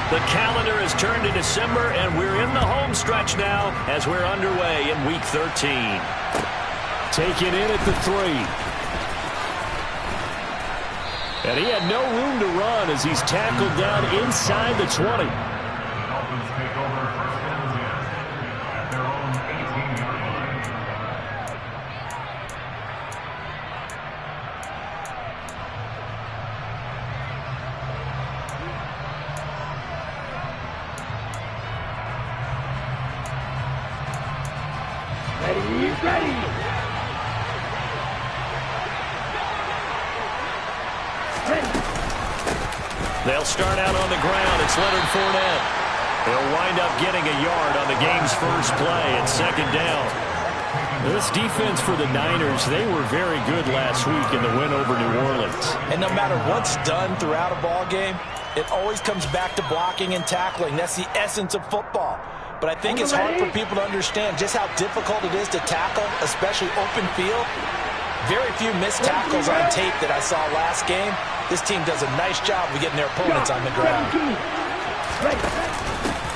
The calendar has turned to December, and we're in the home stretch now as we're underway in Week 13. Taken in at the 3. And he had no room to run as he's tackled down inside the 20. They'll start out on the ground. It's Leonard Fournette. He'll wind up getting a yard on the game's first play at second down. This defense for the Niners, they were very good last week in the win over New Orleans. And no matter what's done throughout a ball game, it always comes back to blocking and tackling. That's the essence of football. But I think it's hard for people to understand just how difficult it is to tackle, especially open field. Very few missed tackles on tape that I saw last game. This team does a nice job of getting their opponents on the ground.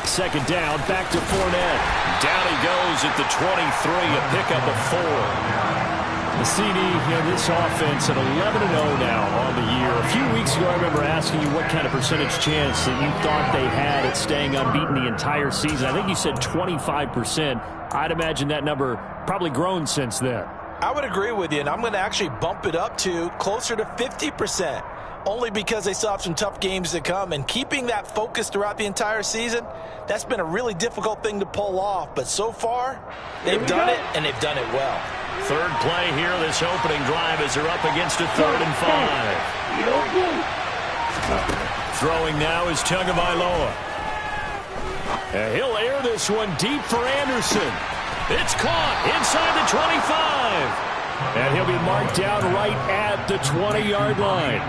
Second down, back to Fournette. Down he goes at the 23, a pickup of 4. The CD, this offense at 11-0 now on the year. A few weeks ago, I remember asking you what kind of percentage chance that you thought they had at staying unbeaten the entire season. I think you said 25%. I'd imagine that number probably grown since then. I would agree with you, and I'm going to actually bump it up to closer to 50%. Only because they still have some tough games to come. And keeping that focus throughout the entire season, that's been a really difficult thing to pull off. But so far, they've done it, and they've done it well. Third play here, this opening drive, as they're up against a 3rd and 5. Throwing now is Tagovailoa. And he'll air this one deep for Anderson. It's caught inside the 25. And he'll be marked down right at the 20-yard line.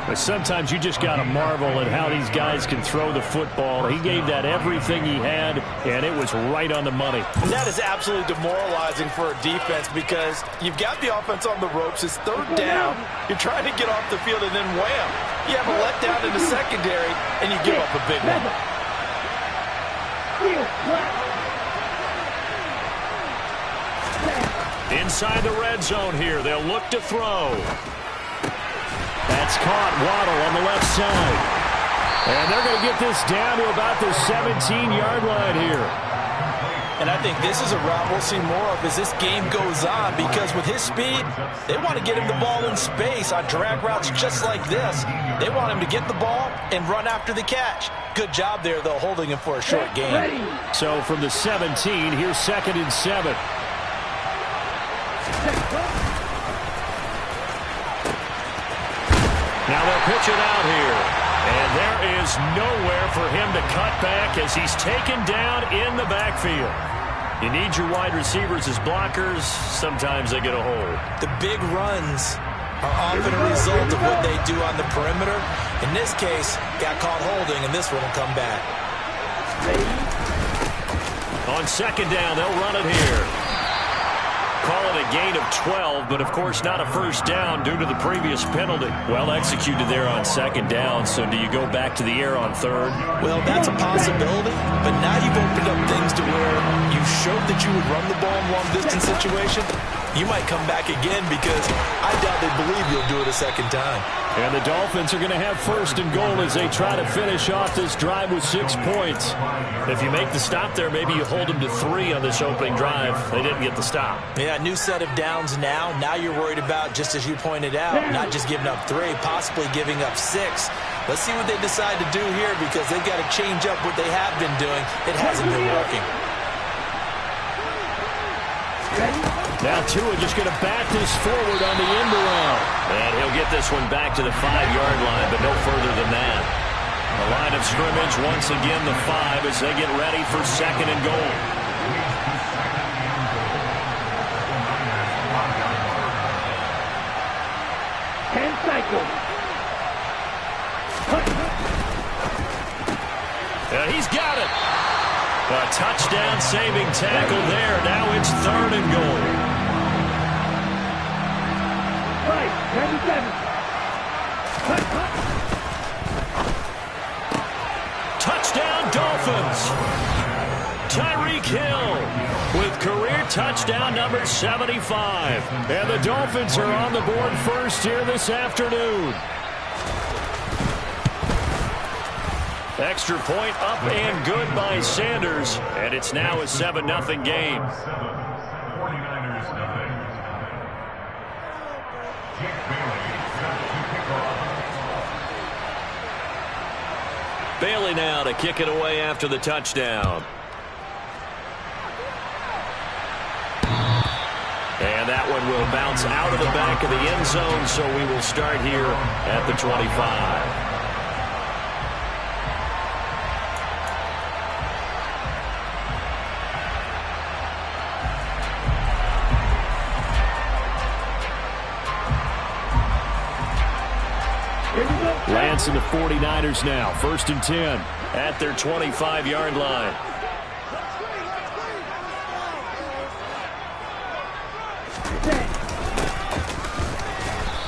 But sometimes you just got to marvel at how these guys can throw the football. He gave that everything he had, and it was right on the money. That is absolutely demoralizing for a defense because you've got the offense on the ropes. It's 3rd down. You're trying to get off the field, and then wham, you have a letdown in the secondary, and you give up a big one. Inside the red zone here, they'll look to throw. That's caught. Waddle on the left side. And they're going to get this down to about the 17-yard line here. And I think this is a route we'll see more of as this game goes on because with his speed, they want to get him the ball in space on drag routes just like this. They want him to get the ball and run after the catch. Good job there, though, holding him for a short gain. So from the 17, here's 2nd and 7. Now they'll pitch it out here. And there is nowhere for him to cut back as he's taken down in the backfield. You need your wide receivers as blockers. Sometimes they get a hold. The big runs are often a result of what they do on the perimeter. In this case, got caught holding, and this one will come back. On 2nd down, they'll run it here. Call it a gain of 12, but of course not a first down due to the previous penalty. Well executed there on 2nd down, so do you go back to the air on 3rd? Well, that's a possibility, but now you've opened up things to where you showed that you would run the ball in long-distance situation. You might come back again because I doubt they believe you'll do it a 2nd time. And the Dolphins are going to have 1st and goal as they try to finish off this drive with 6 points. If you make the stop there, maybe you hold them to 3 on this opening drive. They didn't get the stop. Yeah, new set of downs now. Now you're worried about, just as you pointed out, not just giving up 3, possibly giving up 6. Let's see what they decide to do here because they've got to change up what they have been doing. It hasn't been working. Now Tua just going to bat this forward on the end around. And he'll get this one back to the 5-yard line, but no further than that. The line of scrimmage, once again, the 5 as they get ready for 2nd and goal. He's got it. A touchdown-saving tackle there. Now it's 3rd and goal. Dolphins. Tyreek Hill with career touchdown number 75. And the Dolphins are on the board first here this afternoon. Extra point up and good by Sanders. And it's now a 7-0 game. Bailey now to kick it away after the touchdown. And that one will bounce out of the back of the end zone, so we will start here at the 25. Lance and the 49ers now. 1st and 10 at their 25-yard line.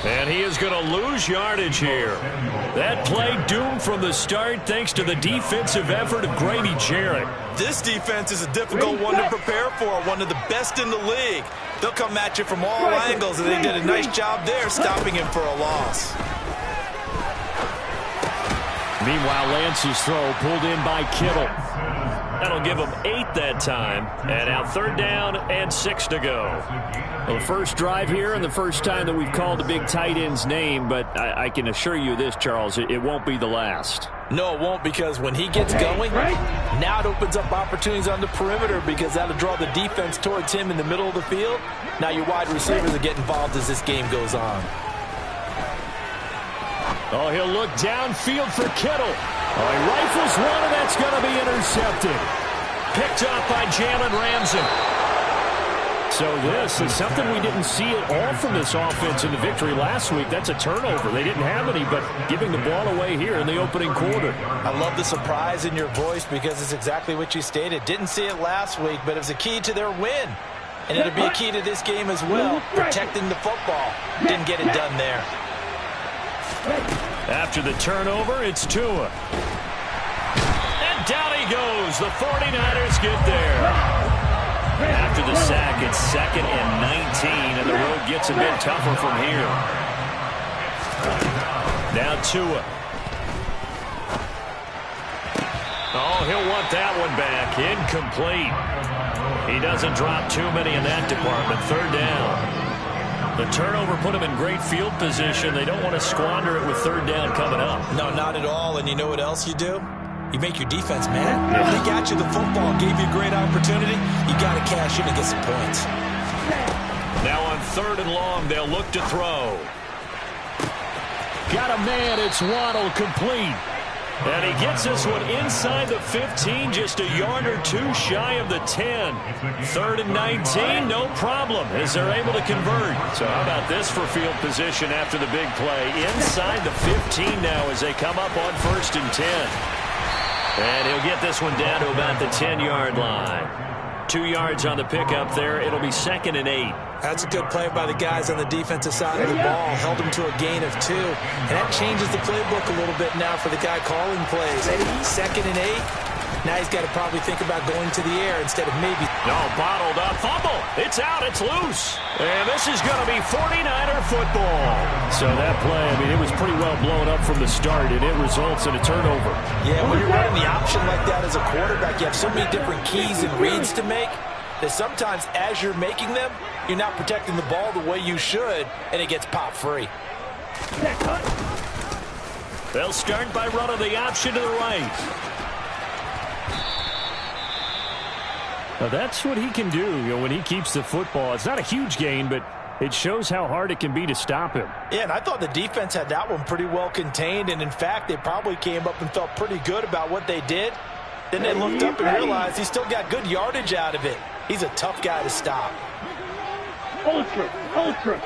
And he is going to lose yardage here. That play doomed from the start thanks to the defensive effort of Grady Jarrett. This defense is a difficult one to prepare for, one of the best in the league. They'll come at you from all angles, and they did a nice job there stopping him for a loss. Meanwhile, Lance's throw pulled in by Kittle. That'll give him 8 that time. And now 3rd down and 6 to go. Well, the first drive here and the first time that we've called the big tight end's name, but I can assure you this, Charles, it won't be the last. No, it won't, because when he gets going, now it opens up opportunities on the perimeter because that'll draw the defense towards him in the middle of the field. Now your wide receivers will get involved as this game goes on. Oh, he'll look downfield for Kittle. Oh, he rifles one, and that's going to be intercepted. Picked up by Jalen Ramsey. So this is something we didn't see at all from this offense in the victory last week. That's a turnover. They didn't have any, but giving the ball away here in the opening quarter. I love the surprise in your voice because it's exactly what you stated. Didn't see it last week, but it was a key to their win. And it'll be a key to this game as well, protecting the football. Didn't get it done there. After the turnover, it's Tua. And down he goes. The 49ers get there. After the sack, it's 2nd and 19, and the road gets a bit tougher from here. Now Tua. Oh, he'll want that one back. Incomplete. He doesn't drop too many in that department. 3rd down. The turnover put him in great field position. They don't want to squander it with 3rd down coming up. No, not at all. And you know what else you do? You make your defense mad. They got you the football, gave you a great opportunity. You got to cash in and get some points. Now on 3rd and long, they'll look to throw. Got a man. It's Waddle, complete. And he gets this one inside the 15, just a yard or two shy of the 10. 3rd and 19, no problem, as they're able to convert. So how about this for field position after the big play? Inside the 15 now as they come up on 1st and 10. And he'll get this one down to about the 10-yard line. 2 yards on the pickup there. It'll be 2nd and 8. That's a good play by the guys on the defensive side of the ball. Held them to a gain of 2. And that changes the playbook a little bit now for the guy calling plays. 2nd and 8. Now he's got to probably think about going to the air instead of maybe. No, bottled up. Fumble. It's out. It's loose. And this is going to be 49er football. So that play, I mean, it was pretty well blown up from the start, and it results in a turnover. Yeah, when you're running the option like that as a quarterback, you have so many different keys and reads to make that sometimes as you're making them, you're not protecting the ball the way you should, and it gets popped free. They'll start by running the option to the right. Now that's what he can do, when he keeps the football. It's not a huge gain, but it shows how hard it can be to stop him. Yeah, and I thought the defense had that one pretty well contained, and in fact, they probably came up and felt pretty good about what they did. Then they looked up and realized he still got good yardage out of it. He's a tough guy to stop. Ultra.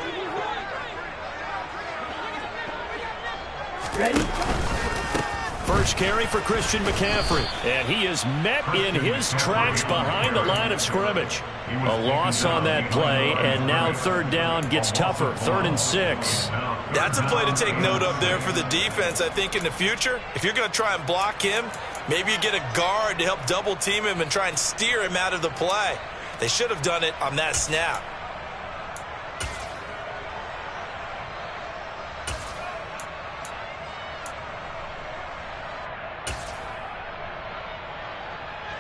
Ready? First carry for Christian McCaffrey. And he is met in his tracks behind the line of scrimmage. A loss on that play, and now 3rd down gets tougher. 3rd and 6. That's a play to take note of there for the defense. I think in the future, if you're going to try and block him, Maybe you get a guard to help double team him and try and steer him out of the play. They should have done it on that snap.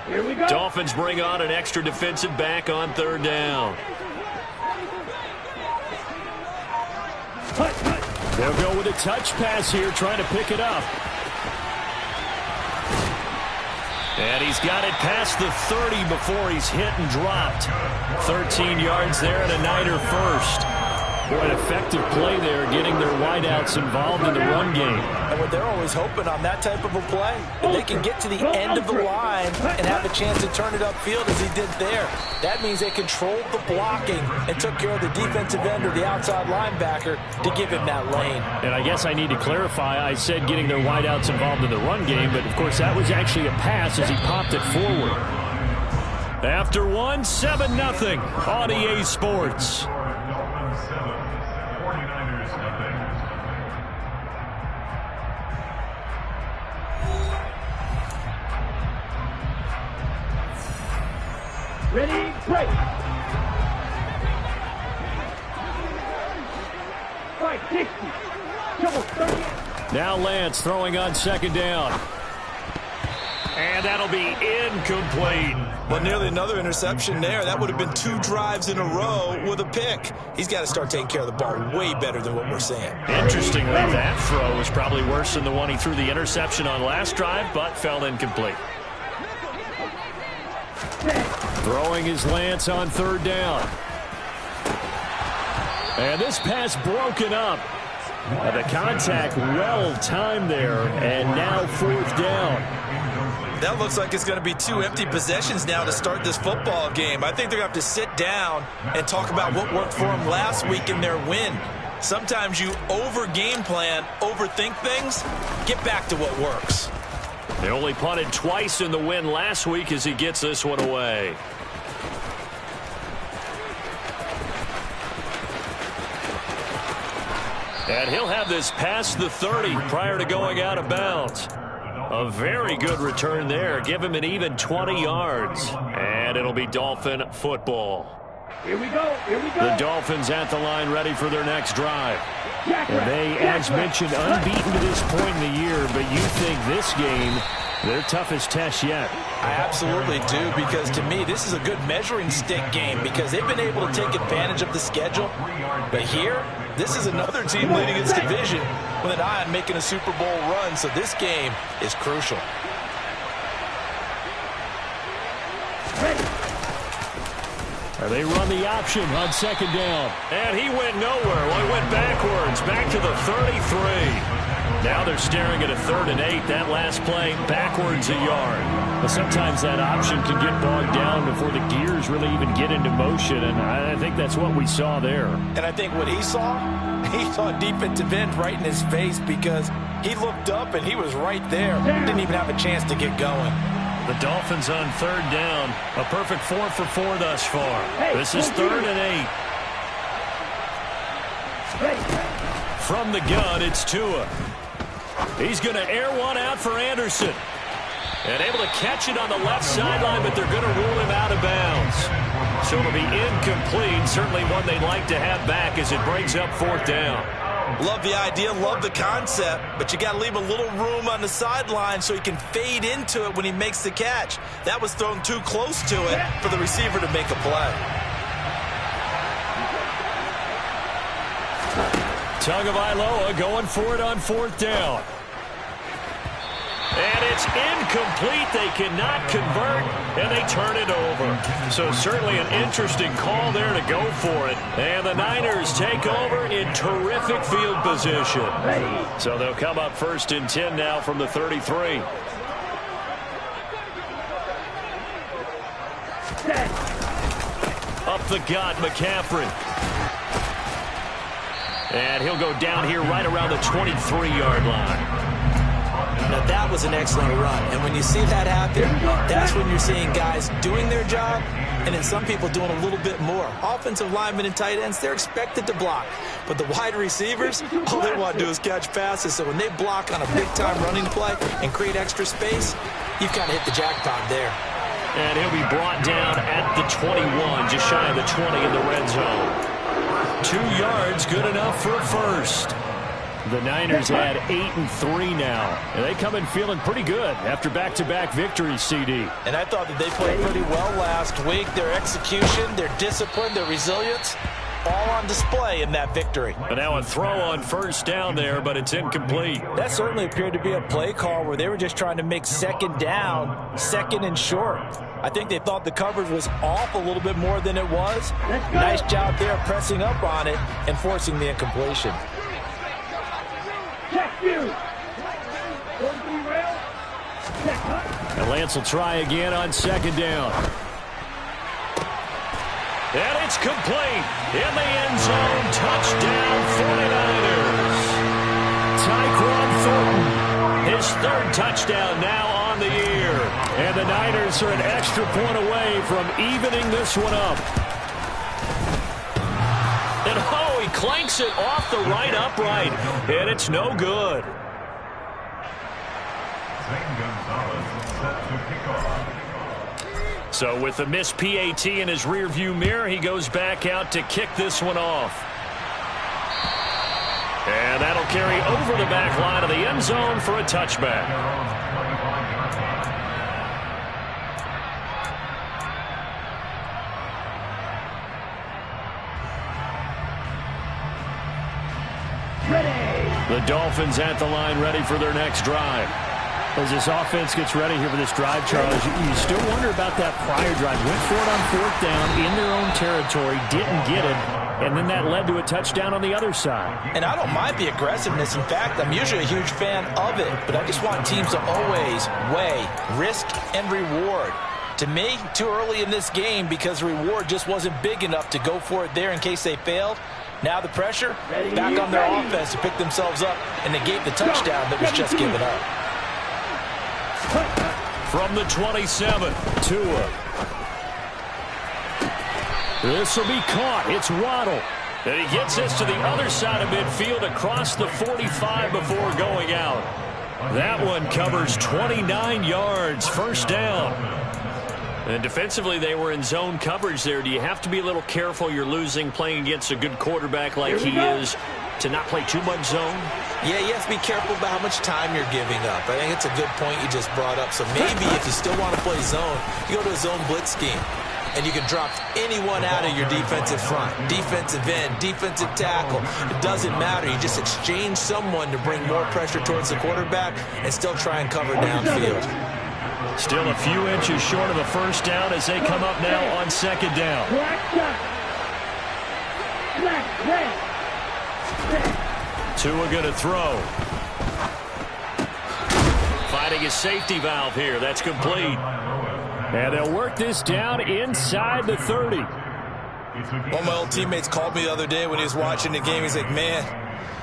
Here we go. Dolphins bring on an extra defensive back on third down. They'll go with a touch pass here, trying to pick it up. And he's got it past the 30 before he's hit and dropped. 13 yards there and a Niner first. Boy, an effective play there, getting their wideouts involved in the run game. And what they're always hoping on that type of a play, if they can get to the end of the line and have a chance to turn it upfield as he did there. That means they controlled the blocking and took care of the defensive end or the outside linebacker to give him that lane. And I guess I need to clarify, I said getting their wideouts involved in the run game, but of course that was actually a pass as he popped it forward. After one, 7-0 on EA Sports. Ready, break. 560. Double 30. Now Lance throwing on second down. And that'll be incomplete. Well, nearly another interception there. That would have been 2 drives in a row with a pick. He's got to start taking care of the ball way better than what we're seeing. Interestingly, that throw was probably worse than the one he threw the interception on last drive, but fell incomplete. Throwing his Lance on third down. And this pass broken up. The contact well timed there, and now fourth down. That looks like it's going to be 2 empty possessions now to start this football game. I think they're going to have to sit down and talk about what worked for them last week in their win. Sometimes you over-game plan, overthink things, get back to what works. They only punted twice in the win last week as he gets this one away. And he'll have this past the 30 prior to going out of bounds. A very good return there. Give him an even 20 yards. And it'll be Dolphin football. Here we go. Here we go. The Dolphins at the line ready for their next drive. And they, as mentioned, unbeaten to this point in the year, but you think this game, their toughest test yet. I absolutely do, because to me, this is a good measuring stick game because they've been able to take advantage of the schedule. But here, this is another team leading its division with an eye on making a Super Bowl run, so this game is crucial. And they run the option on second down. And he went nowhere. Well, he went backwards, back to the 33. Now they're staring at a 3rd and 8. That last play, backwards a yard. But sometimes that option can get bogged down before the gears really even get into motion, and I think that's what we saw there. And I think what he saw defensive end right in his face because he looked up and he was right there. Didn't even have a chance to get going. The Dolphins on 3rd down. A perfect 4 for 4 thus far. This is 3rd and 8. From the gun, it's Tua. He's going to air one out for Anderson. And able to catch it on the left sideline, but they're going to rule him out of bounds. So it'll be incomplete. Certainly one they'd like to have back as it brings up 4th down. Love the idea, love the concept, but you got to leave a little room on the sideline so he can fade into it when he makes the catch. That was thrown too close to it for the receiver to make a play. Tagovailoa going for it on 4th down. And it's incomplete. They cannot convert, and they turn it over. So certainly an interesting call there to go for it. And the Niners take over in terrific field position. So they'll come up 1st and 10 now from the 33. Up the gut, McCaffrey. And he'll go down here right around the 23-yard line. Now, that was an excellent run. And when you see that out there, that's when you're seeing guys doing their job and then some people doing a little bit more. Offensive linemen and tight ends, they're expected to block. But the wide receivers, all they want to do is catch passes. So when they block on a big-time running play and create extra space, You've kind of hit the jackpot there. And he'll be brought down at the 21, just shy of the 20 in the red zone. 2 yards, good enough for a first. The Niners had 8-3 now. And they come in feeling pretty good after back-to-back victories, CD. And I thought that they played pretty well last week. Their execution, their discipline, their resilience, all on display in that victory. But now a throw on first down there, but it's incomplete. That certainly appeared to be a play call where they were just trying to make second down, second and short. I think they thought the coverage was off a little bit more than it was. Nice job there pressing up on it and forcing the incompletion. Check you. And Lance will try again on second down. And it's complete. In the end zone, touchdown 49ers. Tyquan Thornton, his 3rd touchdown now on the year. And the Niners are an extra point away from evening this one up. And oh, he clanks it off the right upright. And it's no good. So with the missed PAT in his rearview mirror, he goes back out to kick this one off. And that'll carry over the back line of the end zone for a touchback. The Dolphins at the line ready for their next drive. As this offense gets ready here for this drive, Charles, you still wonder about that prior drive. Went for it on 4th down in their own territory, didn't get it, and then that led to a touchdown on the other side. And I don't mind the aggressiveness. In fact, I'm usually a huge fan of it, but I just want teams to always weigh risk and reward. To me, too early in this game because the reward just wasn't big enough to go for it there in case they failed. Now the pressure back on their offense to pick themselves up and negate the touchdown that was just given up. From the 27, Tua. This will be caught. It's Waddle. And he gets this to the other side of midfield across the 45 before going out. That one covers 29 yards, first down. And defensively, they were in zone coverage there. Do you have to be a little careful? You're losing playing against a good quarterback like he is to not play too much zone? Yeah, you have to be careful about how much time you're giving up. I think it's a good point you just brought up. So maybe if you still want to play zone, you go to a zone blitz scheme. And you can drop anyone out of your defensive front. Defensive end, defensive tackle. It doesn't matter. You just exchange someone to bring more pressure towards the quarterback and still try and cover downfield. Still a few inches short of a first down as they come up now on second down. Tua going to throw. Finding his safety valve here. That's complete. And they'll work this down inside the 30. One of my old teammates called me the other day when he was watching the game. He's like, man,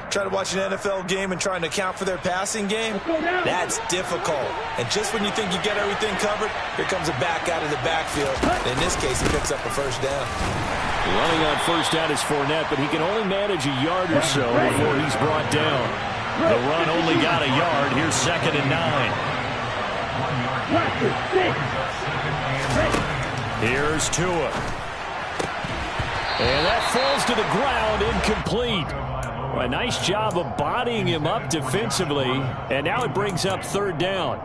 trying to watch an NFL game and trying to account for their passing game, that's difficult. And just when you think you get everything covered, here comes a back out of the backfield. In this case, he picks up a first down. Running on first down is Fournette, but he can only manage a yard or so before he's brought down. The run only got a yard. Here's 2nd and 9. Here's Tua. And that falls to the ground, incomplete. A nice job of bodying him up defensively, and now it brings up 3rd down.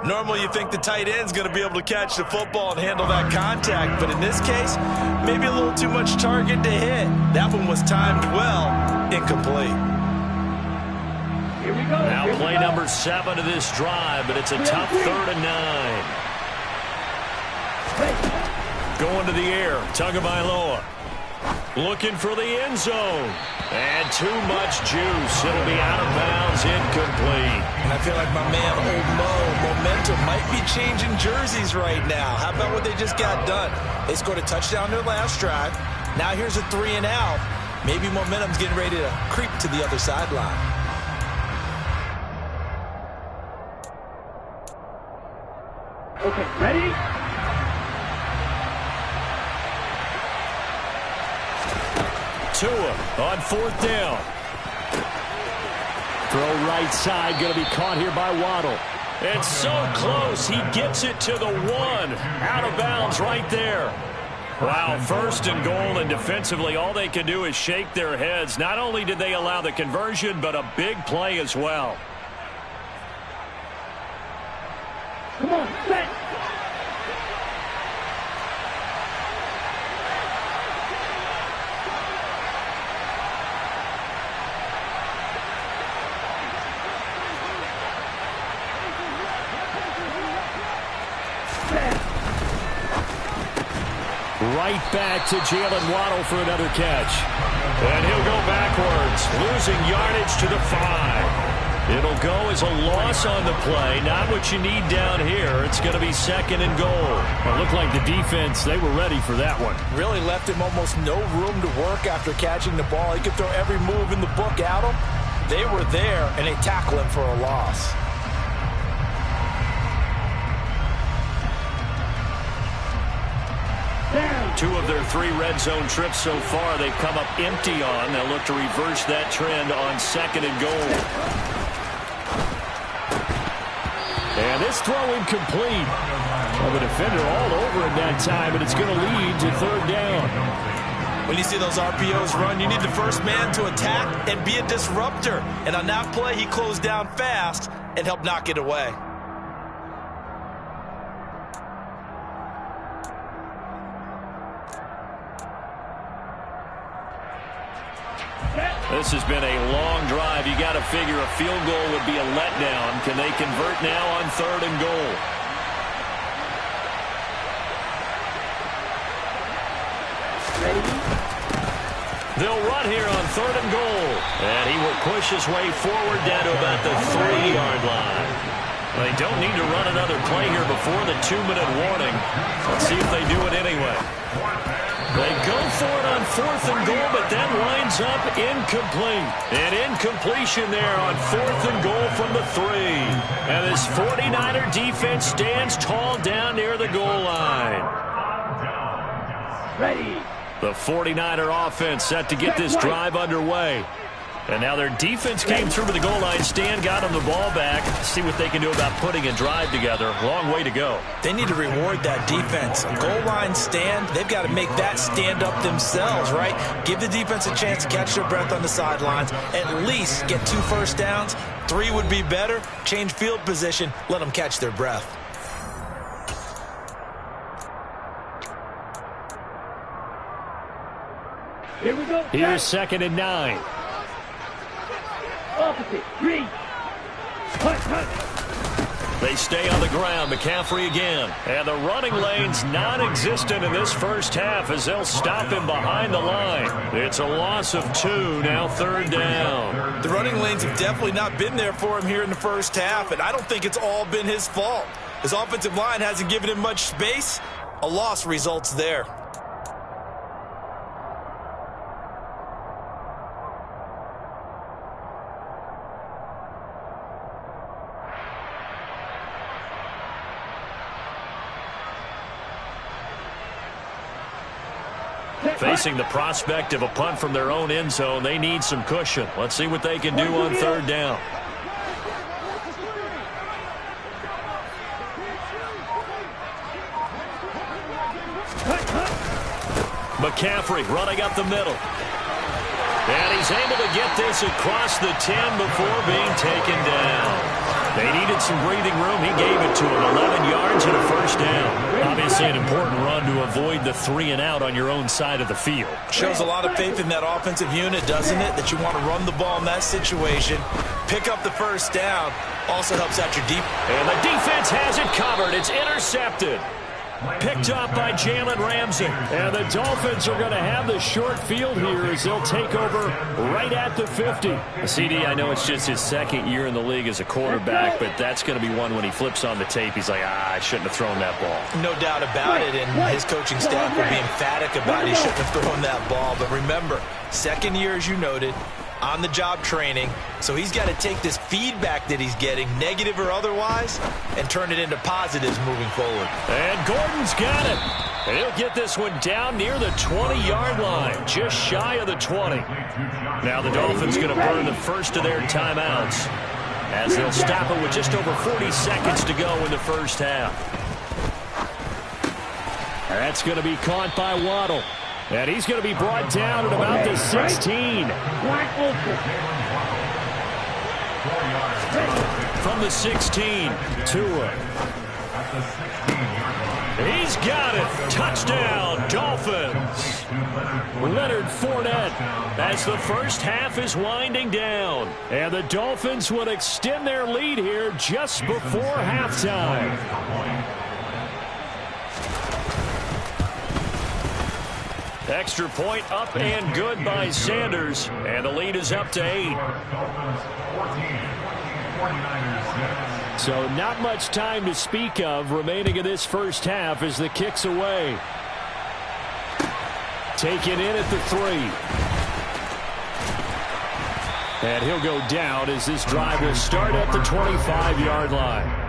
Normally you think the tight end's going to be able to catch the football and handle that contact, but in this case, maybe a little too much target to hit. That one was timed well, incomplete. Here we go. Now play number 7 of this drive, but it's a tough 3rd and 9. Going to the air, Tagovailoa. Looking for the end zone. And too much juice. It'll be out of bounds, incomplete. And I feel like my man, Old Mo, momentum might be changing jerseys right now. How about what they just got done? They scored a touchdown their last drive. Now here's a 3 and out. Maybe momentum's getting ready to creep to the other sideline. Okay, ready? Tua on 4th down. Throw right side, going to be caught here by Waddle. And so close, he gets it to the 1. Out of bounds right there. Wow, 1st and goal, and defensively all they can do is shake their heads. Not only did they allow the conversion, but a big play as well. Come on, set. Right back to Jalen Waddle for another catch. And he'll go backwards, losing yardage to the 5. It'll go as a loss on the play. Not what you need down here. It's going to be 2nd and goal. Well, it looked like the defense, they were ready for that one. Really left him almost no room to work after catching the ball. He could throw every move in the book at him. They were there, and they tackle him for a loss. Down. 2 of their 3 red zone trips so far they've come up empty on. They'll look to reverse that trend on 2nd and goal. And this throw incomplete. Well, the defender all over it that time, and it's going to lead to 3rd down. When you see those RPOs run, you need the first man to attack and be a disruptor. And on that play, he closed down fast and helped knock it away. This has been a long drive. You got to figure a field goal would be a letdown. Can they convert now on 3rd and goal? Ready? They'll run here on 3rd and goal. And he will push his way forward down to about the 3-yard line. They don't need to run another play here before the 2-minute warning. Let's see if they do it anyway. They go for it on 4th and goal, but that winds up incomplete. An incompletion there on 4th and goal from the 3. And this 49er defense stands tall down near the goal line. Ready. The 49er offense set to get this drive underway. And now their defense came through to the goal line. Stan got them the ball back. See what they can do about putting a drive together. Long way to go. They need to reward that defense. Goal line stand, they've got to make that stand up themselves, right? Give the defense a chance to catch their breath on the sidelines. At least get 2 first downs. 3 would be better. Change field position. Let them catch their breath. Here we go. Here's 2nd and 9. Opposite. 3. Hunt. They stay on the ground. McCaffrey again. And the running lane's non-existent in this first half as they'll stop him behind the line. It's a loss of 2, now 3rd down. The running lanes have definitely not been there for him here in the first half, and I don't think it's all been his fault. His offensive line hasn't given him much space. A loss results there. Facing the prospect of a punt from their own end zone, they need some cushion. Let's see what they can do on 3rd down. McCaffrey running up the middle. And he's able to get this across the 10 before being taken down. They needed some breathing room. He gave it to him. 11 yards and a first down. Obviously an important run to avoid the 3 and out on your own side of the field. Shows a lot of faith in that offensive unit, doesn't it? That you want to run the ball in that situation. Pick up the first down. Also helps out your deep. And the defense has it covered. It's intercepted. Picked up by Jalen Ramsey. And the Dolphins are going to have the short field here as they'll take over right at the 50. CD, I know it's just his 2nd year in the league as a quarterback, but that's going to be one when he flips on the tape. He's like, I shouldn't have thrown that ball. No doubt about it, and his coaching staff will be emphatic about he shouldn't have thrown that ball. But remember, 2nd year, as you noted, on-the-job training, so he's got to take this feedback that he's getting, negative or otherwise, and turn it into positives moving forward. And Gordon's got it. And he'll get this one down near the 20-yard line, just shy of the 20. Now the Dolphins going to burn the first of their timeouts as they'll stop it with just over 40 seconds to go in the first half. That's going to be caught by Waddle. And he's going to be brought down at about the 16. From the 16, Tua. He's got it. Touchdown, Dolphins. Leonard Fournette as the first half is winding down. And the Dolphins will extend their lead here just before halftime. Extra point up and good by Sanders. And the lead is up to 8. So not much time to speak of remaining in this first half as the kick's away. Taken in at the 3. And he'll go down as this drive will start at the 25-yard line.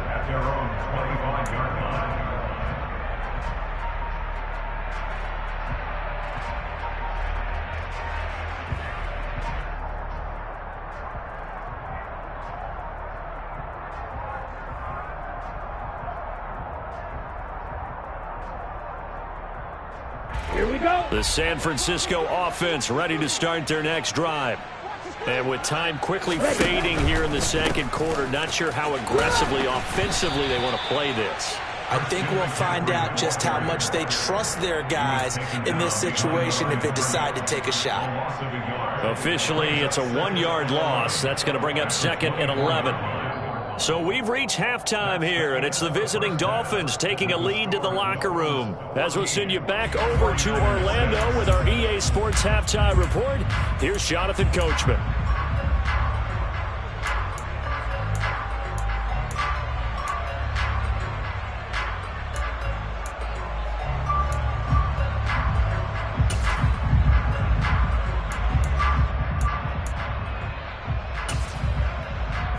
Here we go. The San Francisco offense ready to start their next drive. And with time quickly fading here in the second quarter, not sure how aggressively, offensively they want to play this. I think we'll find out just how much they trust their guys in this situation if they decide to take a shot. Officially, it's a 1-yard loss. That's going to bring up 2nd and 11. So we've reached halftime here, and it's the visiting Dolphins taking a lead to the locker room. As we'll send you back over to Orlando with our EA Sports Halftime Report, here's Jonathan Coachman.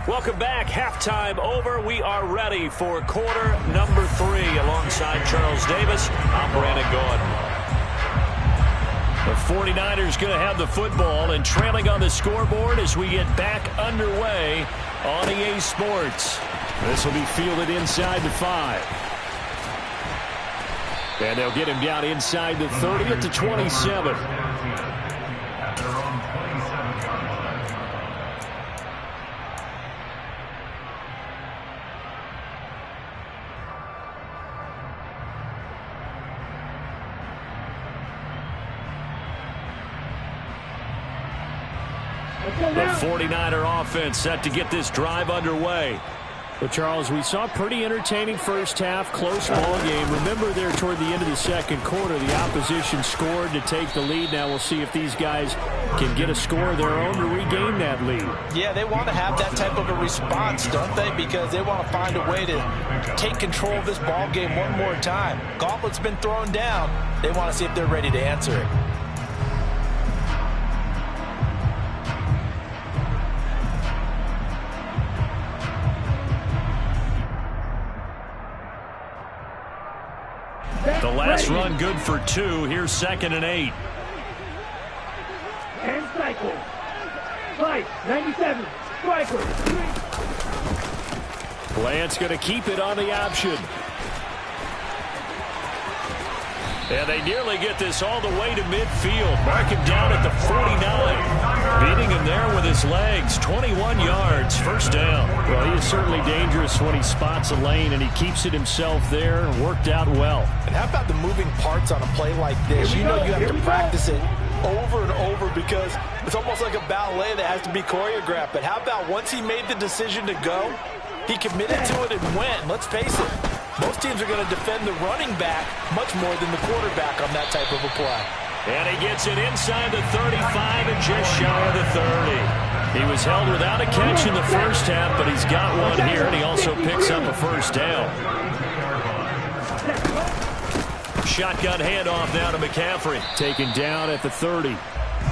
Welcome back. Halftime over. We are ready for quarter number 3 alongside Charles Davis. I'm Brandon Gordon. The 49ers going to have the football and trailing on the scoreboard as we get back underway on EA Sports. This will be fielded inside the 5. And they'll get him down inside the 30 at the 27. The 49er offense set to get this drive underway. Well, Charles, we saw a pretty entertaining first half, close ball game. Remember there toward the end of the second quarter, the opposition scored to take the lead. Now we'll see if these guys can get a score of their own to regain that lead. Yeah, they want to have that type of a response, don't they? Because they want to find a way to take control of this ball game one more time. Gauntlet's been thrown down. They want to see if they're ready to answer it. The last run good for 2. Here's 2nd and 8. And cycle. 5-97. Striker. Bland's going to keep it on the option. And they nearly get this all the way to midfield. Mark him down at the 49. Beating him there with his legs. 21 yards. First down. Well, he is certainly dangerous when he spots a lane, and he keeps it himself there. Worked out well. And how about the moving parts on a play like this? You know you have to practice it over and over because it's almost like a ballet that has to be choreographed. But how about once he made the decision to go, he committed to it and went. Let's face it, most teams are going to defend the running back much more than the quarterback on that type of a play. And he gets it inside the 35 and just shy of the 30. He was held without a catch in the first half, but he's got one here, and he also picks up a first down. Shotgun handoff now to McCaffrey. Taken down at the 30.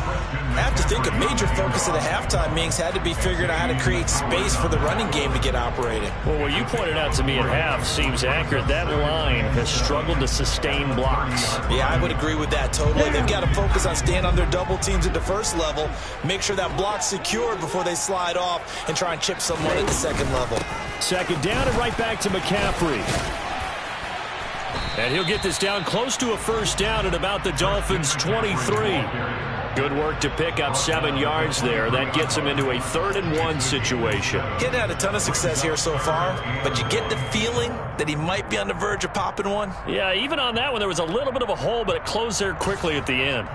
I have to think a major focus of the halftime meetings had to be figuring out how to create space for the running game to get operating. Well, what you pointed out to me at half seems accurate. That line has struggled to sustain blocks. Yeah, I would agree with that totally. They've got to focus on staying on their double teams at the first level, make sure that block's secured before they slide off and try and chip someone at the second level. Second down and right back to McCaffrey. And he'll get this down close to a first down at about the Dolphins' 23. Good work to pick up 7 yards there. That gets him into a 3rd-and-1 situation. Getting had a ton of success here so far, but you get the feeling that he might be on the verge of popping one. Yeah, even on that one, there was a little bit of a hole, but it closed there quickly at the end.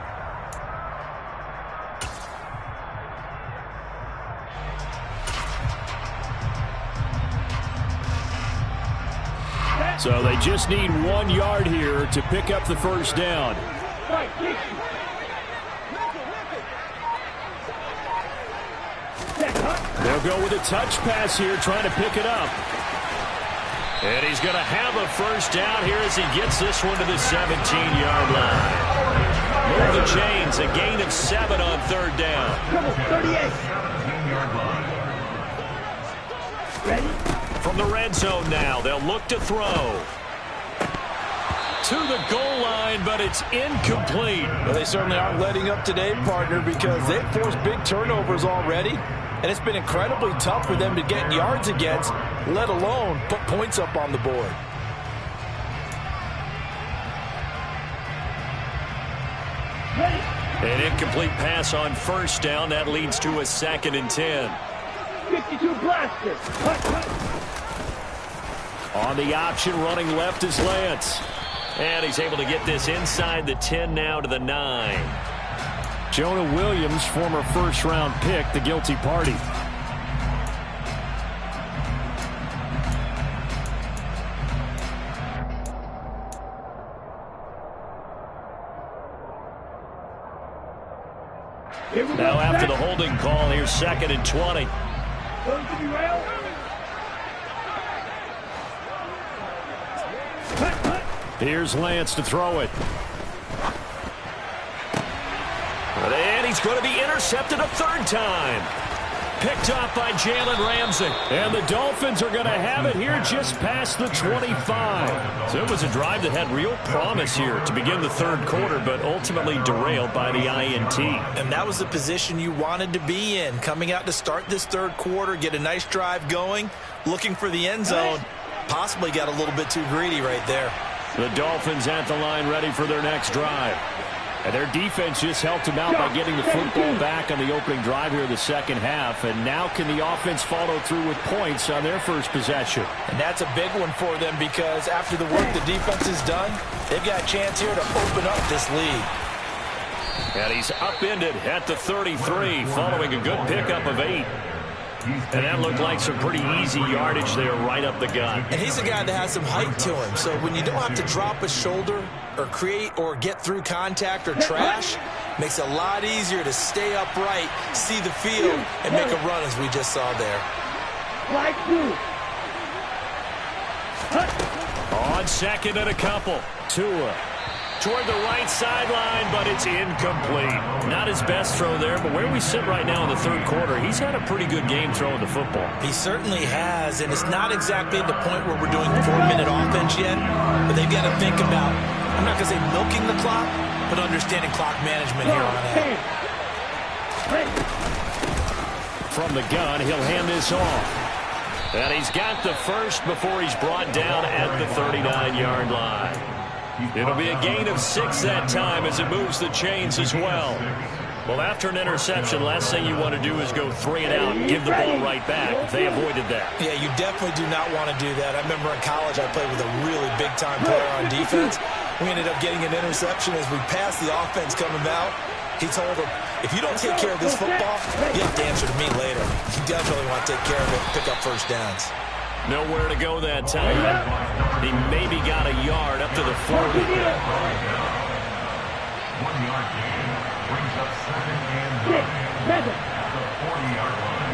So they just need 1 yard here to pick up the first down. They'll go with a touch pass here, trying to pick it up. And he's going to have a first down here as he gets this one to the 17-yard line. Move the chains, a gain of 7 on 3rd down. 38. Ready? From the red zone now, they'll look to throw. To the goal line, but it's incomplete. Well, they certainly aren't letting up today, partner, because they've forced big turnovers already. And it's been incredibly tough for them to get yards against, let alone put points up on the board. An incomplete pass on first down. That leads to a 2nd and 10. 52 blaster. On the option, running left is Lance. And he's able to get this inside the 10 now to the 9. Jonah Williams, former first-round pick, the guilty party. Now after the holding call, here's 2nd and 20. Going to be rail. Here's Lance to throw it. And he's going to be intercepted a 3rd time. Picked off by Jalen Ramsey. And the Dolphins are going to have it here just past the 25. So it was a drive that had real promise here to begin the 3rd quarter, but ultimately derailed by the INT. And that was the position you wanted to be in. Coming out to start this 3rd quarter, get a nice drive going, looking for the end zone. Possibly got a little bit too greedy right there. The Dolphins at the line ready for their next drive. And their defense just helped them out by getting the football back on the opening drive here in the 2nd half. And now can the offense follow through with points on their first possession? And that's a big one for them because after the work the defense has done, they've got a chance here to open up this lead. And he's upended at the 33 following a good pickup of 8. And that looked like some pretty easy yardage there right up the gut. And he's a guy that has some height to him. So when you don't have to drop a shoulder or create or get through contact or trash, makes it a lot easier to stay upright, see the field, and make a run as we just saw there. Flag 2. On 2nd and a couple. Tua toward the right sideline, but it's incomplete. Not his best throw there, but where we sit right now in the 3rd quarter, he's had a pretty good game throwing the football. He certainly has, and it's not exactly at the point where we're doing 4-minute offense yet, but they've got to think about, I'm not going to say milking the clock, but understanding clock management here on out. From the gun, he'll hand this off. And he's got the first before he's brought down at the 39-yard line. It'll be a gain of 6 that time as it moves the chains as well. Well, after an interception, last thing you want to do is go 3 and out and give the ball right back. They avoided that. Yeah, you definitely do not want to do that. I remember in college I played with a really big-time player on defense. We ended up getting an interception as we passed the offense coming out. He told him, if you don't take care of this football, you have to answer to me later. You definitely want to take care of it and pick up first downs. Nowhere to go that time. He maybe got a yard up to the 40. 1 yard gain brings up 2nd and 9 at the 40-yard line.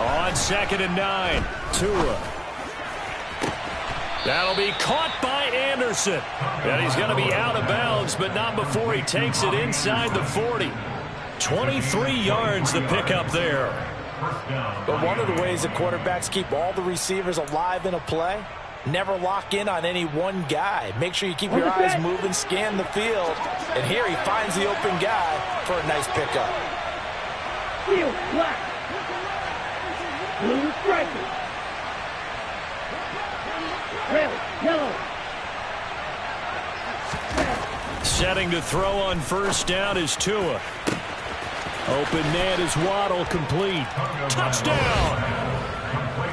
On 2nd and 9, Tua. That'll be caught by Anderson. And he's going to be out of bounds, but not before he takes it inside the 40. 23 yards the pickup there. But one of the ways that quarterbacks keep all the receivers alive in a play, never lock in on any one guy. Make sure you keep your eyes moving, scan the field. And here he finds the open guy for a nice pickup. Field black. Blue striker. Red, yellow. Setting to throw on first down is Tua. Open man is Waddle, complete. Touchdown!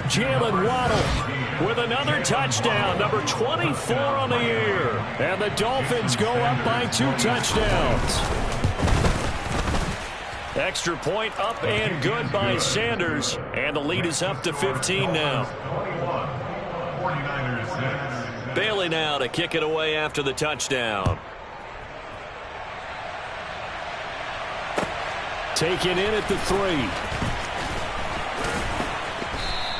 Jalen Waddle with another touchdown, number 24 on the year. And the Dolphins go up by 2 touchdowns. Extra point up and good by Sanders. And the lead is up to 15 now. 49ers 6. Bailey now to kick it away after the touchdown. Taken in at the 3.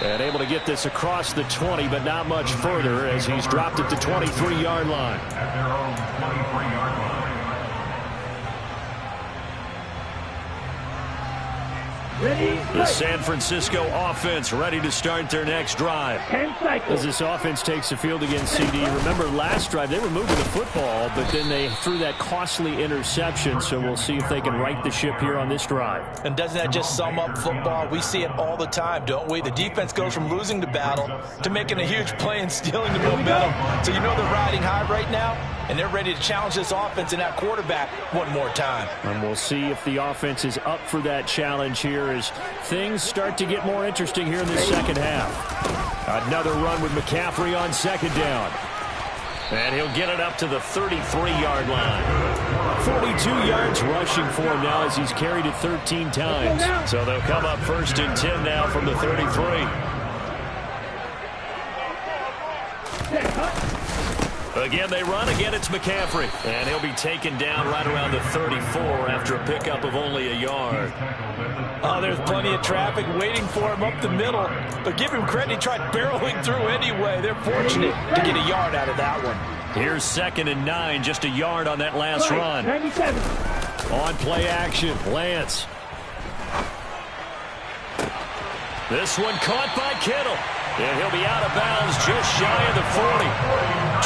And able to get this across the 20, but not much further as he's dropped it to 23-yard line. At their own 23-yard line. Ready, The San Francisco offense ready to start their next drive. 10 cycles. As this offense takes the field against CD, remember last drive they were moving the football, but then they threw that costly interception, so we'll see if they can right the ship here on this drive. And doesn't that just sum up football? We see it all the time, don't we? The defense goes from losing the battle to making a huge play and stealing the momentum. So you know they're riding high right now, and they're ready to challenge this offense and that quarterback one more time. And we'll see if the offense is up for that challenge here as things start to get more interesting here in the second half. Another run with McCaffrey on second down. And he'll get it up to the 33-yard line. 42 yards rushing for him now as he's carried it 13 times. So they'll come up 1st and 10 now from the 33. Again, they run. Again, it's McCaffrey. And he'll be taken down right around the 34 after a pickup of only a yard. Oh, there's plenty of traffic waiting for him up the middle. But give him credit, he tried barreling through anyway. They're fortunate to get a yard out of that one. Here's 2nd and 9, just a yard on that last run. 97. On play action, Lance. This one caught by Kittle. And he'll be out of bounds just shy of the 40.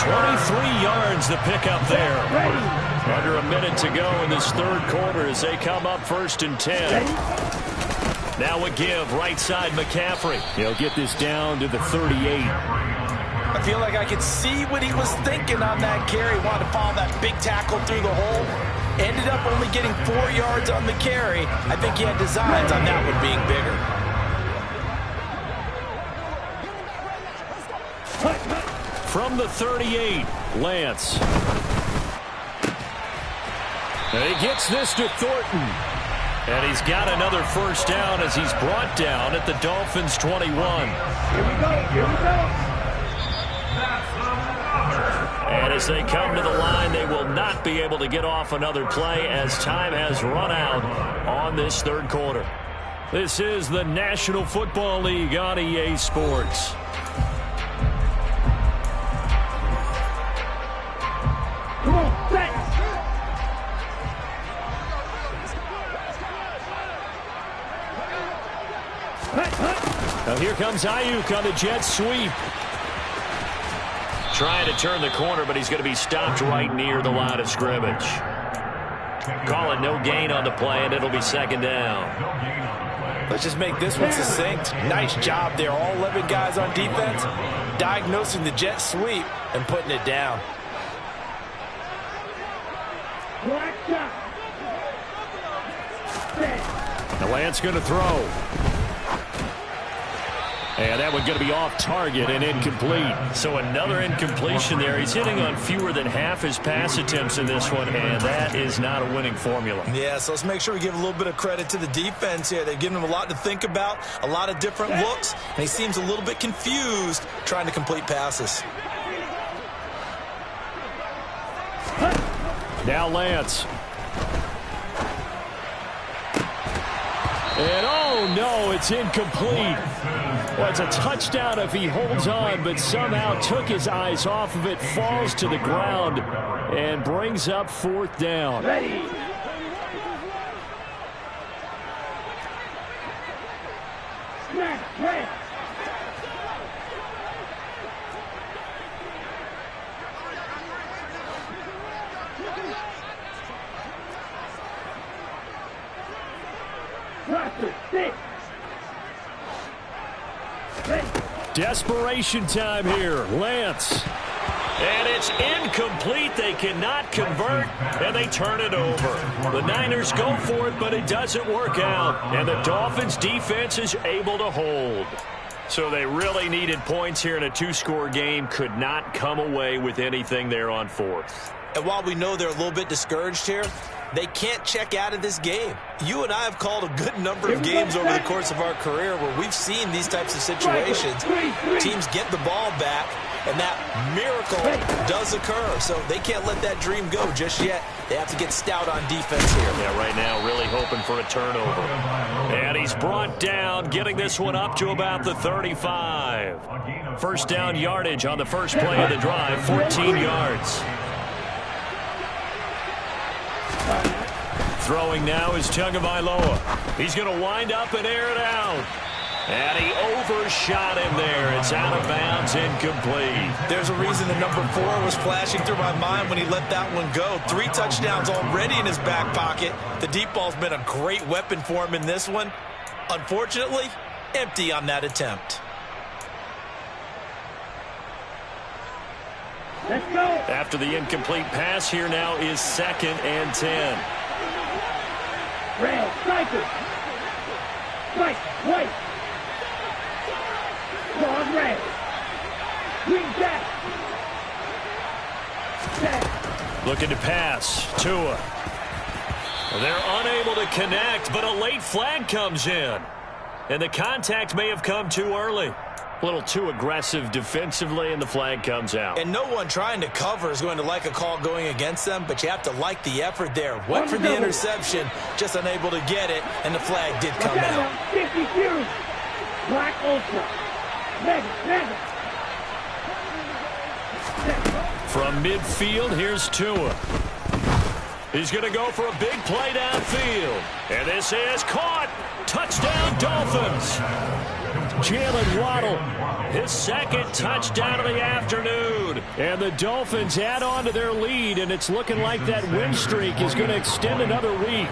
23 yards the pickup there. Under a minute to go in this third quarter as they come up 1st and 10. Now a give, right side McCaffrey. He'll get this down to the 38. I feel like I could see what he was thinking on that carry. Wanted to follow that big tackle through the hole. Ended up only getting 4 yards on the carry. I think he had designs on that one being bigger. From the 38, Lance. And he gets this to Thornton. And he's got another first down as he's brought down at the Dolphins' 21. Here we go. Here we go. And as they come to the line, they will not be able to get off another play as time has run out on this third quarter. This is the National Football League on EA Sports. Come on, set. Now here comes Ayuk on the jet sweep. Trying to turn the corner, but he's going to be stopped right near the line of scrimmage. Call it no gain on the play, and it'll be 2nd down. Let's just make this one succinct. Nice job there. All 11 guys on defense diagnosing the jet sweep and putting it down. Black shot. Set. Now Lance going to throw. And that one going to be off target and incomplete. So another incompletion there. He's hitting on fewer than half his pass attempts in this one, and that is not a winning formula. Yeah, so let's make sure we give a little bit of credit to the defense here. They've given him a lot to think about, a lot of different looks, and he seems a little bit confused trying to complete passes. Now Lance. And oh no, it's incomplete. Well, it's a touchdown if he holds on, but somehow took his eyes off of it, falls to the ground, and brings up 4th down. Ready. 6. Desperation time here. Lance. And it's incomplete. They cannot convert, and they turn it over. The Niners go for it, but it doesn't work out. And the Dolphins' defense is able to hold. So they really needed points here in a two-score game. Could not come away with anything there on fourth. And while we know they're a little bit discouraged here, they can't check out of this game. You and I have called a good number of games over the course of our career where we've seen these types of situations. Teams get the ball back, and that miracle does occur. So they can't let that dream go just yet. They have to get stout on defense here. Yeah, right now really hoping for a turnover. And he's brought down, getting this one up to about the 35. First down yardage on the first play of the drive, 14 yards. Throwing now is Tagovailoa. He's going to wind up and air it out. And he overshot him there. It's out of bounds, incomplete. There's a reason the number 4 was flashing through my mind when he let that one go. 3 touchdowns already in his back pocket. The deep ball's been a great weapon for him in this one. Unfortunately, empty on that attempt. Let's go. After the incomplete pass, here now is 2nd and 10. Red, striker. Strike, white. Long red. Green jack. Jack. Looking to pass. Tua. They're unable to connect, but a late flag comes in. And the contact may have come too early. A little too aggressive defensively, and the flag comes out. And no one trying to cover is going to like a call going against them, but you have to like the effort there. Went for the interception, just unable to get it, and the flag did come out. 50 series. Black Ultra. Mega. From midfield, here's Tua. He's going to go for a big play downfield. And this is caught. Touchdown, Dolphins. Jalen Waddle, his 2nd touchdown of the afternoon. And the Dolphins add on to their lead, and it's looking like that win streak is going to extend another week.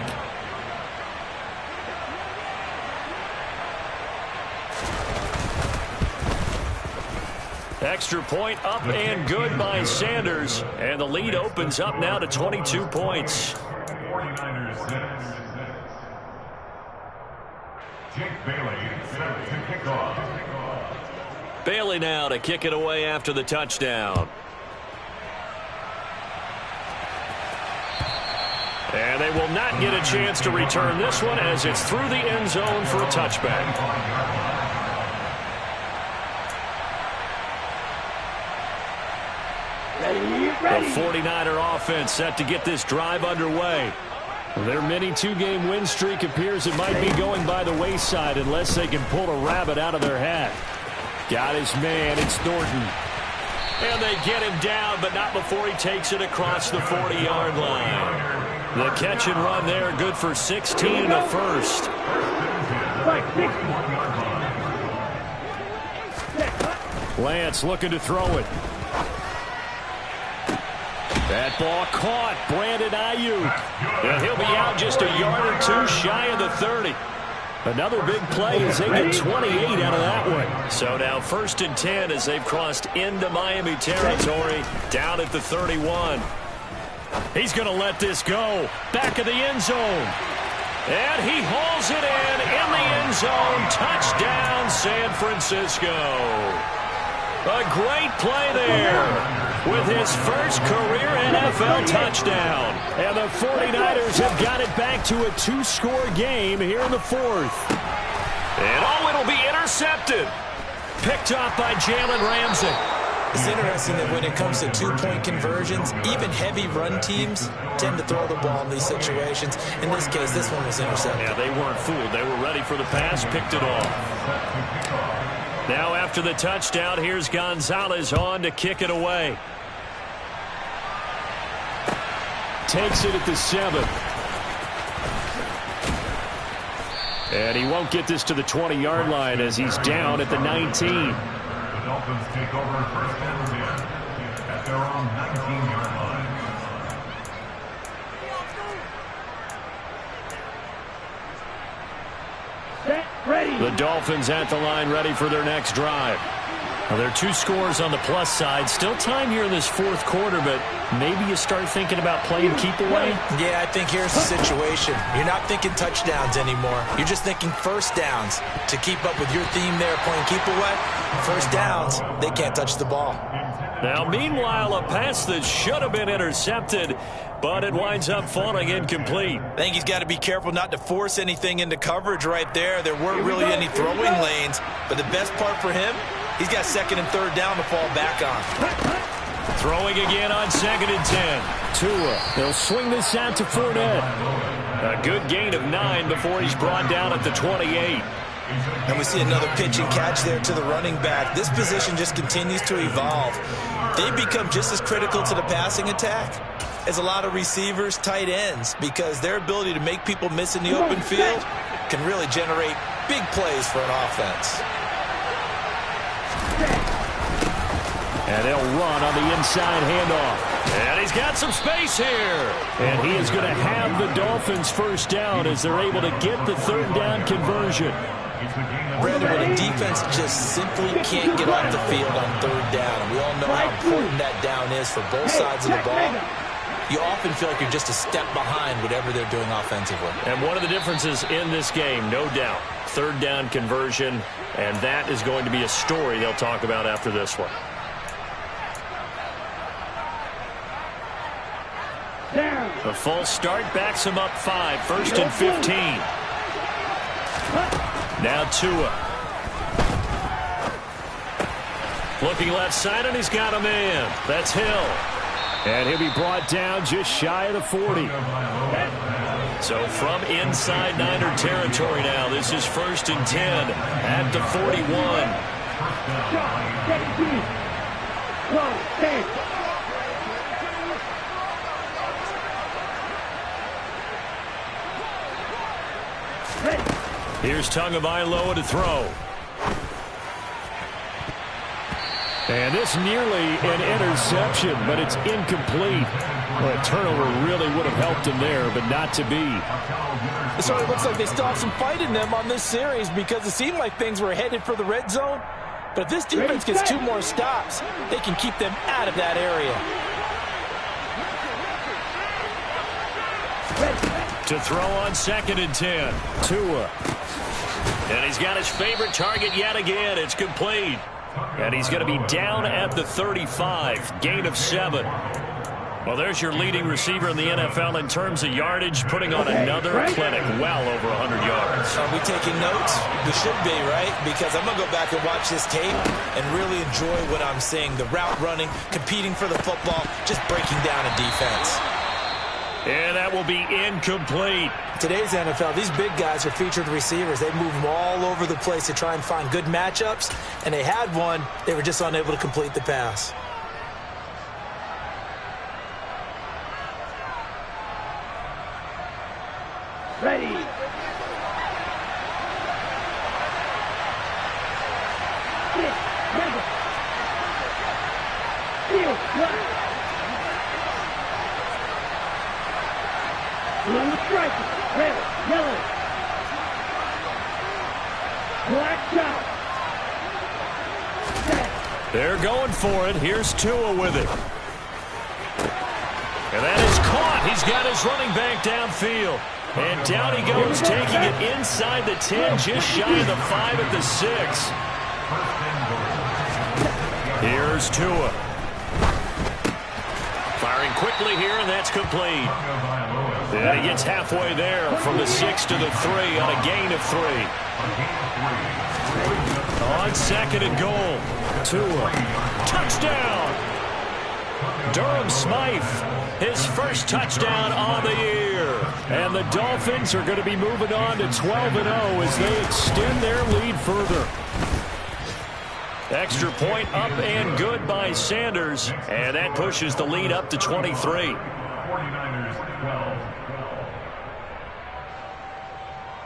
Extra point up and good by Sanders. And the lead opens up now to 22 points. 49ers 6. Jake Bailey set to kick off. Bailey now to kick it away after the touchdown. And they will not get a chance to return this one as it's through the end zone for a touchback. The 49er offense set to get this drive underway. Their mini two-game win streak appears it might be going by the wayside unless they can pull a rabbit out of their hat. Got his man, it's Thornton. And they get him down, but not before he takes it across the 40-yard line. The catch and run there, good for 16 and a first. Lance looking to throw it. That ball caught. Brandon Ayuk. And he'll be out just a yard or two shy of the 30. Another big play as they get 28 out of that one. So now 1st and 10 as they've crossed into Miami territory down at the 31. He's going to let this go. Back of the end zone. And he hauls it in the end zone. Touchdown, San Francisco. A great play there with his first career NFL touchdown. And the 49ers have got it back to a two-score game here in the 4th. And it'll be intercepted. Picked off by Jalen Ramsey. It's interesting that when it comes to two-point conversions, even heavy run teams tend to throw the ball in these situations. In this case, this one was intercepted. Yeah, they weren't fooled. They were ready for the pass, picked it off. Now after the touchdown, here's Gonzalez on to kick it away. Takes it at the 7. And he won't get this to the 20-yard line as he's down at the 19. The Dolphins take over 1st and 10 at their own 19-yard line. Set. The Dolphins at the line, ready for their next drive. Now, there are 2 scores on the plus side. Still time here in this fourth quarter, but maybe you start thinking about playing keep away? Yeah, I think here's the situation. You're not thinking touchdowns anymore. You're just thinking first downs. To keep up with your theme there, playing keep away, first downs, they can't touch the ball. Now, meanwhile, a pass that should have been intercepted, but it winds up falling incomplete. I think he's got to be careful not to force anything into coverage right there. There weren't really any throwing lanes, but the best part for him, he's got second and third down to fall back on. Throwing again on 2nd and 10. Tua, they'll swing this out to Fournette. A good gain of 9 before he's brought down at the 28. And we see another pitch and catch there to the running back. This position just continues to evolve. They become just as critical to the passing attack as a lot of receivers, tight ends, because their ability to make people miss in the open field can really generate big plays for an offense. And they'll run on the inside handoff. And he's got some space here. And he is going to have the Dolphins first down as they're able to get the third down conversion. Brandon, when a defense just simply can't get off the field on third down, we all know how important that down is for both sides of the ball. You often feel like you're just a step behind whatever they're doing offensively. And one of the differences in this game, no doubt, third down conversion, and that is going to be a story they'll talk about after this one. A false start backs him up 5, 1st and 15. Now Tua. Looking left side, and he's got a man. That's Hill. And he'll be brought down just shy of the 40. So from inside Niner territory now, this is 1st and 10 at the 41. Here's Tagovailoa to throw. And this nearly an interception, but it's incomplete. Well, a turnover really would have helped him there, but not to be. It certainly looks like they still have some fight in them on this series because it seemed like things were headed for the red zone. But if this defense gets 2 more stops, they can keep them out of that area. To throw on 2nd and 10. Tua. And he's got his favorite target yet again. It's complete. And he's going to be down at the 35. Gain of 7. Well, there's your leading receiver in the NFL in terms of yardage, putting on another clinic, well over 100 yards. Are we taking notes? We should be, right? Because I'm going to go back and watch this tape and really enjoy what I'm seeing. The route running, competing for the football, just breaking down a defense. And that will be incomplete. Today's NFL, these big guys are featured receivers. They move them all over the place to try and find good matchups, and they had one. They were just unable to complete the pass. Ready. On the striker, red, yellow, black shot. They're going for it. Here's Tua with it. And that is caught. He's got his running back downfield. And down he goes, taking it inside the 10, just shy of the 5 at the 6. Here's Tua. Firing quickly here, and that's complete. And he gets halfway there from the 6 to the 3 on a gain of 3. On 2nd and goal. Tua. Touchdown! Durham Smythe, his first touchdown on the year. And the Dolphins are going to be moving on to 12-0 as they extend their lead further. Extra point up and good by Sanders. And that pushes the lead up to 23. 49ers 12.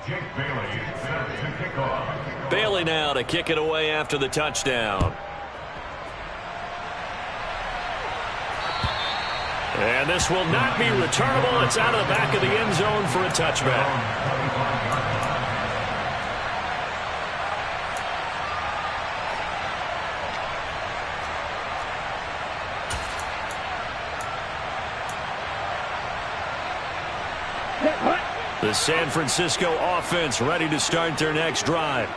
Jake Bailey set to kick off. Bailey now to kick it away after the touchdown. And this will not be returnable. It's out of the back of the end zone for a touchback. The San Francisco offense ready to start their next drive.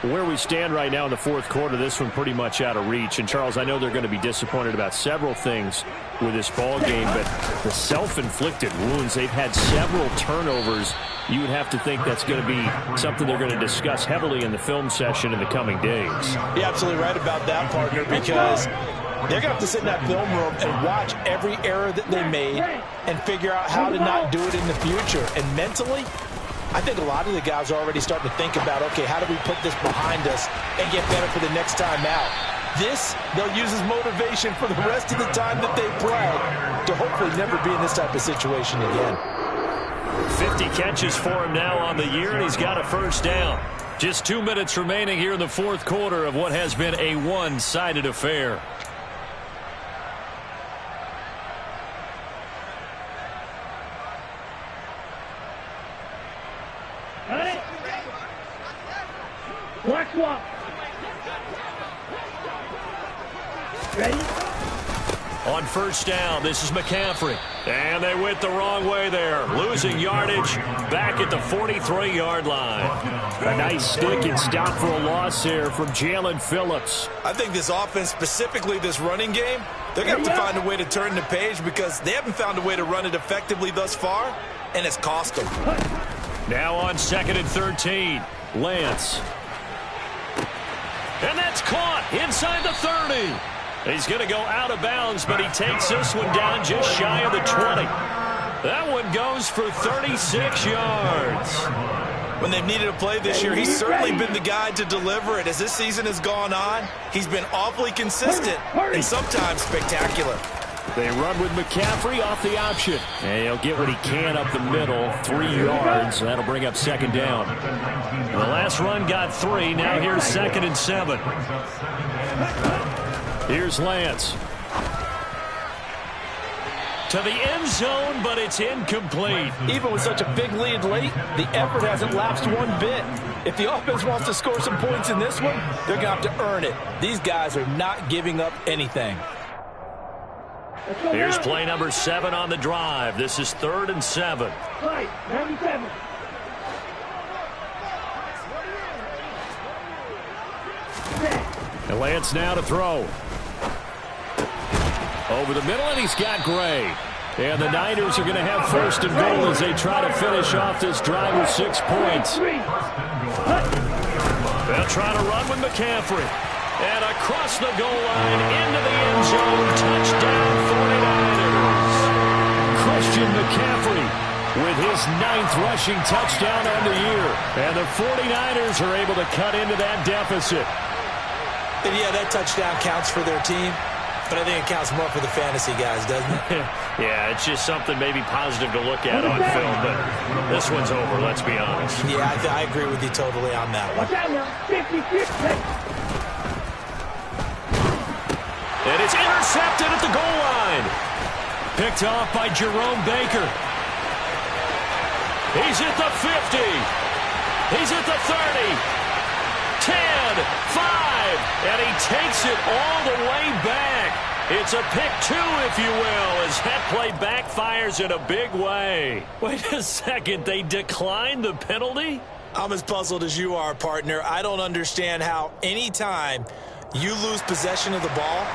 Where we stand right now in the fourth quarter, this one pretty much out of reach. And, Charles, I know they're going to be disappointed about several things with this ball game, but the self-inflicted wounds, they've had several turnovers. You would have to think that's going to be something they're going to discuss heavily in the film session in the coming days. You're absolutely right about that, partner, because they're going to have to sit in that film room and watch every error that they made and figure out how to not do it in the future. And mentally, I think a lot of the guys are already starting to think about, okay, how do we put this behind us and get better for the next time out? This, they'll use as motivation for the rest of the time that they play to hopefully never be in this type of situation again. 50 catches for him now on the year, and he's got a first down. Just 2 minutes remaining here in the fourth quarter of what has been a one-sided affair. Black swap. Ready? On first down, this is McCaffrey. And they went the wrong way there. Losing yardage back at the 43-yard line. A nice stick and stop for a loss here from Jalen Phillips. I think this offense, specifically this running game, they're going to have to find a way to turn the page because they haven't found a way to run it effectively thus far, and it's cost them. Now on 2nd and 13, Lance. And that's caught inside the 30. He's going to go out of bounds, but he takes this one down just shy of the 20. That one goes for 36 yards. When they've needed a play this year, he's certainly been the guy to deliver it. As this season has gone on, he's been awfully consistent and sometimes spectacular. They run with McCaffrey off the option. And he'll get what he can up the middle, 3 yards. That'll bring up second down. The last run got 3. Now here's 2nd and 7. Here's Lance. To the end zone, but it's incomplete. Even with such a big lead late, the effort hasn't lapsed one bit. If the offense wants to score some points in this one, they're going to have to earn it. These guys are not giving up anything. Here's play number 7 on the drive. This is 3rd and 7. Play, 97. And Lance now to throw. Over the middle, and he's got Gray. And the Niners are going to have 1st and goal as they try to finish off this drive with 6 points. They'll try to run with McCaffrey. And across the goal line, into the end zone, touchdown 49ers. Christian McCaffrey with his 9th rushing touchdown on the year. And the 49ers are able to cut into that deficit. And yeah, that touchdown counts for their team, but I think it counts more for the fantasy guys, doesn't it? Yeah, it's just something maybe positive to look at on film, but this one's over, let's be honest. Yeah, I agree with you totally on that one. Watch out now. 56. And it's intercepted at the goal line. Picked off by Jerome Baker. He's at the 50. He's at the 30. 10, 5, and he takes it all the way back. It's a pick 2, if you will, as that play backfires in a big way. Wait a second, they declined the penalty? I'm as puzzled as you are, partner. I don't understand how any time you lose possession of the ball,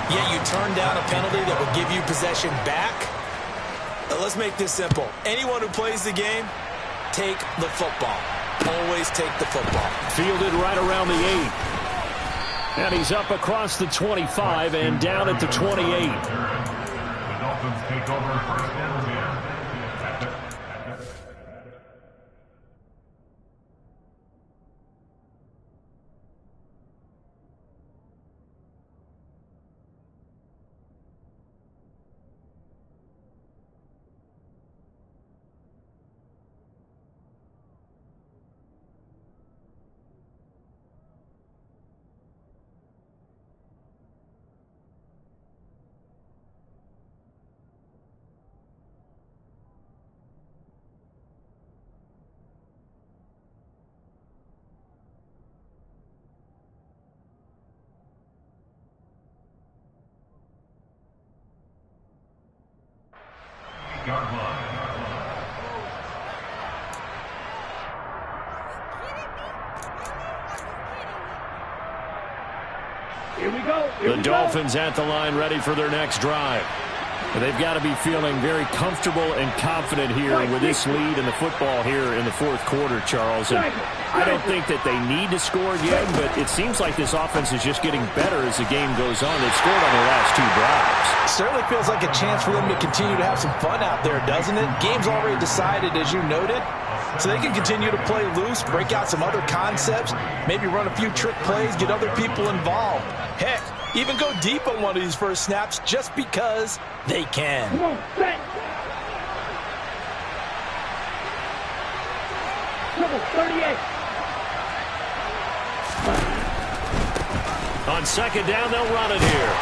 yet you turn down a penalty that would give you possession back. Let's make this simple. Anyone who plays the game, take the football. Always take the football. Fielded right around the 8. And he's up across the 25 and down at the 28. The Dolphins take over 1st and 10. The Dolphins at the line, ready for their next drive. And they've got to be feeling very comfortable and confident here with this lead in the football here in the fourth quarter, Charles. And I don't think that they need to score again, but it seems like this offense is just getting better as the game goes on. They've scored on their last 2 drives. Certainly feels like a chance for them to continue to have some fun out there, doesn't it? Game's already decided, as you noted. So they can continue to play loose, break out some other concepts, maybe run a few trick plays, get other people involved. Heck, even go deep on one of these first snaps just because they can. Come on, set. Double 38. On second down, they'll run it here.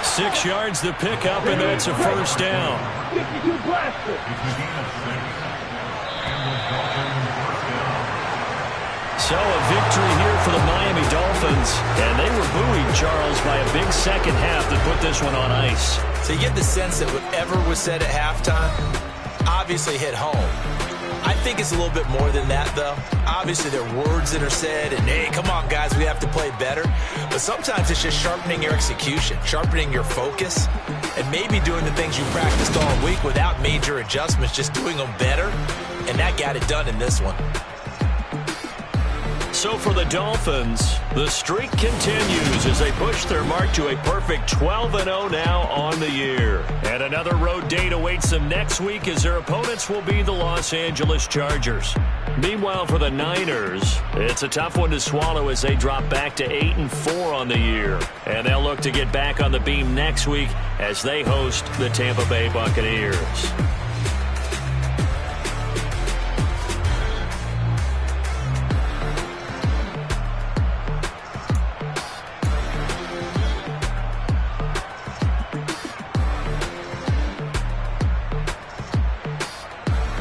6 yards the pickup, and that's a first down. 52 blaster. It's a gain of 6. And the Dolphins first down. So a victory here for the Miami Dolphins. And they were buoyed, Charles, by a big second half that put this one on ice. So you get the sense that whatever was said at halftime obviously hit home. I think it's a little bit more than that, though. Obviously, there are words that are said, and, hey, come on, guys, we have to play better. But sometimes it's just sharpening your execution, sharpening your focus, and maybe doing the things you practiced all week without major adjustments, just doing them better. And that got it done in this one. So for the Dolphins, the streak continues as they push their mark to a perfect 12-0 now on the year. And another road date awaits them next week as their opponents will be the Los Angeles Chargers. Meanwhile, for the Niners, it's a tough one to swallow as they drop back to 8-4 on the year. And they'll look to get back on the beam next week as they host the Tampa Bay Buccaneers.